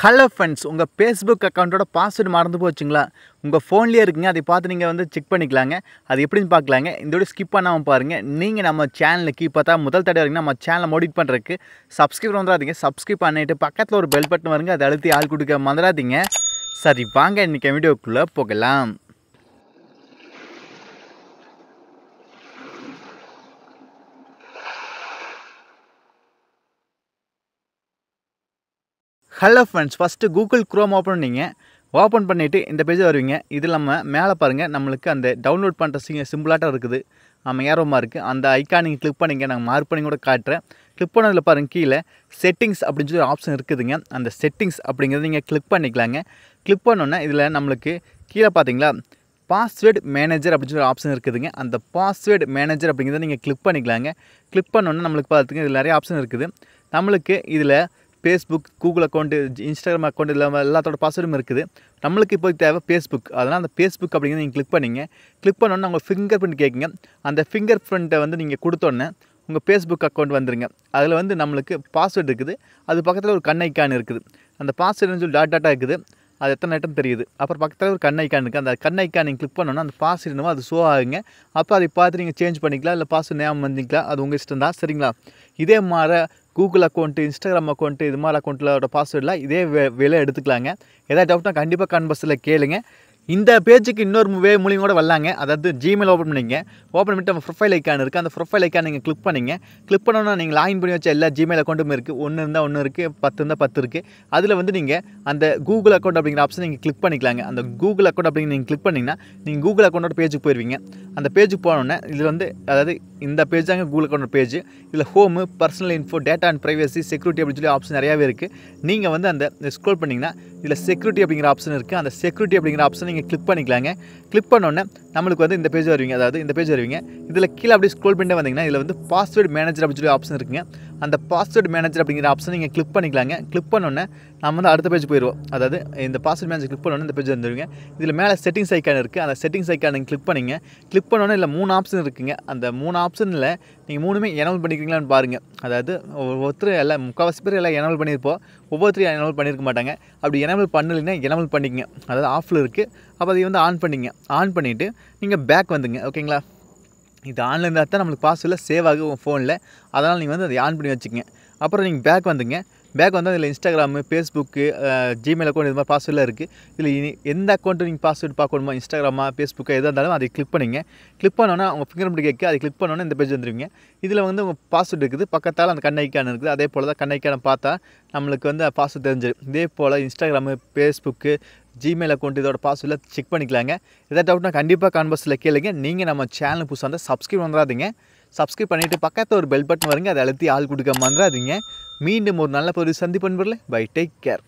Hello friends, உங்கள் Facebook அக்கௌண்ட்டோட password மறந்து போச்சுங்களா? உங்கள் ஃபோன்லேயே இருக்குங்க. அதை பார்த்து நீங்கள் வந்து செக் பண்ணிக்கலாங்க. அது எப்படின்னு பார்க்கலாங்க. இந்த வீடியோ ஸ்கிப் பண்ணாமல் பாருங்கள். நீங்கள் நம்ம சேனலுக்கு இப்போ தான் முதல் தடவை வரீங்கன்னா நம்ம சேனலை மோடிட் பண்ணுறதுக்கு சப்ஸ்கிரைப் வந்துடாதீங்க. சப்ஸ்கிரைப் பண்ணிவிட்டு பக்கத்தில் ஒரு பெல் பட்டன் வருங்க. அதை அழுத்தி ஆள் கொடுக்க மறந்துடாதீங்க. சரி, வாங்க இன்றைக்கி வீடியோக்குள்ளே போகலாம். Hello friends, first Google chrome open பண்ணிங்க. ஓப்பன் பண்ணிவிட்டு இந்த பேஜ் வருவீங்க. இதில் நம்ம மேலே பாருங்கள், நம்மளுக்கு அந்த டவுன்லோட் பண்ணுற சிம்பிளாட்டம் இருக்குது. நம்ம ஏரோமா இருக்குது. அந்த ஐக்கான் நீங்கள் கிளிக் பண்ணிங்க. நான் மார்க் பண்ணி கூட காட்டுறேன். கிளிக் பண்ணதில் பாருங்கள், கீழே செட்டிங்ஸ் அப்படின்னு சொல்லி ஒரு ஆப்ஷன் இருக்குதுங்க. அந்த செட்டிங்ஸ் அப்படிங்கிறத நீங்கள் கிளிக் பண்ணிக்கலாங்க. கிளிக் பண்ணோன்னே இதில் நம்மளுக்கு கீழே பார்த்தீங்களா, பாஸ்வேர்டு மேனேஜர் அப்படின்னு சொல்லி ஒரு ஆப்ஷன் இருக்குதுங்க. அந்த பாஸ்வேர்டு மேனேஜர் அப்படிங்கிறத நீங்கள் கிளிக் பண்ணிக்கலாங்க. கிளிக் பண்ணோன்னே நம்மளுக்கு பார்த்துங்க, இதில் நிறைய ஆப்ஷன் இருக்குது. நம்மளுக்கு இதில் Facebook, Google account, Instagram account இல்லாமல் எல்லாத்தோட பாஸ்வேர்டும் இருக்குது. நம்மளுக்கு இப்போ தேவை ஃபேஸ்புக். அதனால் அந்த ஃபேஸ்புக் அப்படிங்கிறத நீங்கள் கிளிக் பண்ணிங்க. கிளிக் பண்ணோன்னே உங்கள் ஃபிங்கர் பிரிண்ட் கேட்குங்க. அந்த ஃபிங்கர் பிரிண்ட்டை வந்து நீங்கள் கொடுத்தோன்னே உங்கள் ஃபேஸ்புக் அக்கௌண்ட் வந்துருங்க. அதில் வந்து நம்மளுக்கு பாஸ்வேர்டு இருக்குது. அது பக்கத்தில் ஒரு கண் ஐக்கான் இருக்குது. அந்த பாஸ்வேர்டுன்னு சொல்லி டாட்டாக இருக்குது. அது எத்தனை ஐட்டம் தெரியுது. அப்புறம் பக்கத்தில் ஒரு கண் ஐக்கான் இருக்குது. அந்த கண் ஐக்கான் நீங்கள் கிளிக் பண்ணோன்னா அந்த பாஸ்வேர்டு என்னமோ அது ஷோ ஆகுங்க. அப்போ அதை பார்த்து நீங்கள் சேஞ்ச் பண்ணிக்கலாம். இல்லை பாஸ்வேர்டு ஞாபகம் பண்ணிக்கலாம். அது உங்கள் இஷ்டம் தான். சரிங்களா? இதே மாதிரி கூகுள் அக்கௌண்ட்டு, இன்ஸ்டாகிராம் அக்கௌண்ட்டு, இது மாதிரி அக்கௌண்ட்டில் பாஸ்வேர்டெலாம் இதே வேலை எடுத்துக்கலாங்க. ஏதாவது டவுட்னா கண்டிப்பாக கான்பஸில் கேளுங்க. இந்த பேஜுக்கு இன்னொரு மூலியம் கூட வரலாங்க. அதாவது ஜிமெயில் ஓப்பன் பண்ணிங்க. ஓப்பன் பண்ணிட்டு நம்ம ப்ரொஃபைல் ஐக்கான் இருக்குது. அந்த ப்ரொஃபைல் ஐக்கான் நீங்கள் கிளிக் பண்ணிங்க. கிளிக் பண்ணோன்னா நீங்கள் லாகின் பண்ணி வச்ச எல்லா ஜிமெயில் அக்கௌண்ட்டும் இருக்குது. 1 இருந்தால் 1 இருக்குது, 10 இருந்தால் 10 இருக்குது. அதில் வந்து நீங்கள் அந்த கூகுள் அக்கௌண்ட் அப்படிங்கிற ஆப்ஷன் நீங்கள் கிளிக் பண்ணிக்கலாங்க. அந்த கூகுள் அக்கௌண்ட் அப்படிங்கிற நீங்கள் கிளிக் பண்ணிங்கன்னா நீங்கள் கூகுள் அக்கௌண்ட்டோட பேஜுக்கு போயிடுவீங்க. அந்த பேஜுக்கு போனோன்னே இதில் வந்து அதாவது இந்த பேஜ் தாங்க கூகுள் அக்கௌண்ட் பேஜ். இதில் home, personal info, data and privacy, security அப்படின்னு சொல்லி ஆப்ஷன் நிறையாவே இருக்குது. நீங்கள் வந்து அந்த ஸ்க்ரோல் பண்ணிங்கன்னா இதில் செக்யூரிட்டி அப்படிங்கிற ஆப்ஷன் இருக்குது. அந்த செக்யூரிட்டி அப்படிங்கிற ஆப்ஷன் நீங்கள் கிளிக் பண்ணிக்கலாங்க. கிளிக் பண்ணோன்னே நம்மளுக்கு வந்து இந்த பேஜ் வருவீங்க. அதாவது இந்த பேஜ் வருவீங்க. இதில் கீழே அப்படியே ஸ்க்ரோல் பண்ணிட்டு வந்தீங்கன்னா இதில் வந்து பாஸ்வேர்டு மேனேஜர் அப்படின்னு சொல்லி ஆப்ஷன் இருக்குங்க. அந்த பாஸ்வேர்டு மேனேஜர் அப்படிங்கிற ஆப்ஷன் நீங்கள் கிளிக் பண்ணிக்கலாங்க. கிளிக் பண்ணோன்னே நம்ம வந்து அடுத்த பேஜ் போயிடுவோம். அதாவது இந்த பாஸ்வேர்டு மேனேஜர் கிளிக் பண்ணோன்னே இந்த பேஜ் வந்துடுவீங்க. இதில் மேலே செட்டிங்ஸ் ஐக்கான் இருக்குது. அந்த செட்டிங்ஸ் ஐக்கான் நீங்கள் கிளிக் பண்ணிங்க. கிளிக் பண்ணோன்னே இல்லை 3 ஆப்ஷன் இருக்குங்க. அந்த 3 ஆப்ஷனில் நீங்கள் 3மே எனேபிள் பண்ணிக்கிறீங்களான்னு பாருங்கள். அதாவது ஒவ்வொருத்தர் எல்லாம் முக்கால்வாசி பேர் எல்லாம் எனேபிள் பண்ணியிருப்போம். ஒவ்வொருத்தரும் எனேபிள் பண்ணியிருக்க மாட்டாங்க. அப்படி எனேபிள் பண்ணலைன்னா எனேபிள் பண்ணிக்கங்க. அதாவது ஆஃபில் இருக்குது. அப்போ அதை வந்து ஆன் பண்ணிங்க. ஆன் பண்ணிவிட்டு நீங்கள் பேக் வந்துங்க. ஓகேங்களா? இது ஆன்லைன் இருந்தால் தான் நம்மளுக்கு பாஸ்வேர்டில் சேவ் ஆகும் உங்கள் ஃபோனில். அதனால் நீங்கள் வந்து அதை ஆன் பண்ணி வச்சுக்கங்க. அப்புறம் நீங்கள் பேக் வந்துங்க. பேக் வந்தால் இதில் இன்ஸ்டாகிராமு, ஃபேஸ்புக்கு, ஜிமெயில் அக்கௌண்ட் இது மாதிரி பாஸ்வேர்டெலாம் இருக்குது. இதில் எந்த அக்கௌண்ட்டு நீங்கள் பாஸ்வேர்டு பார்க்கணுமோ, இன்ஸ்டாகிராமா, ஃபேஸ்புக்கா எதாக இருந்தாலும் அதை கிளிக் பண்ணிங்க. கிளிக் பண்ணோன்னா உங்கள் ஃபிங்கர் பிரிண்ட் கேட்க அதை கிளிக் பண்ணோன்னே இந்த பேஜ் வந்துடுவீங்க. இதில் வந்து உங்கள் பாஸ்வேர்டு இருக்குது. பக்கத்தால் அந்த கண் ஐக்கான் இருக்குது. அதே போல் தான் கண் ஐக்கானை பார்த்தா நம்மளுக்கு வந்து பாஸ்வேர்டு தெரிஞ்சிடும். இதே போல் இன்ஸ்டாகிராமு, ஃபேஸ்புக்கு, ஜிமெயில் அக்கௌண்ட் இதோட பாஸ்வேர்டில் செக் பண்ணிக்கலாங்க. எதாவது டவுட்னா கண்டிப்பாக கான்பஸில் கேளுங்க. நீங்கள் நம்ம சேனல் புதுசாக இருந்தால் சப்ஸ்கிரைப் வந்துடாதீங்க. சப்ஸ்கிரைப் பண்ணிவிட்டு பக்கத்தில் ஒரு பெல் பட்டன் வருங்க. அதை அழுத்தி ஆள் கொடுக்க மறந்துடாதீங்க. மீண்டும் ஒரு நல்ல பொருள் சந்திப்பு நண்பர்களே. Bye, take care.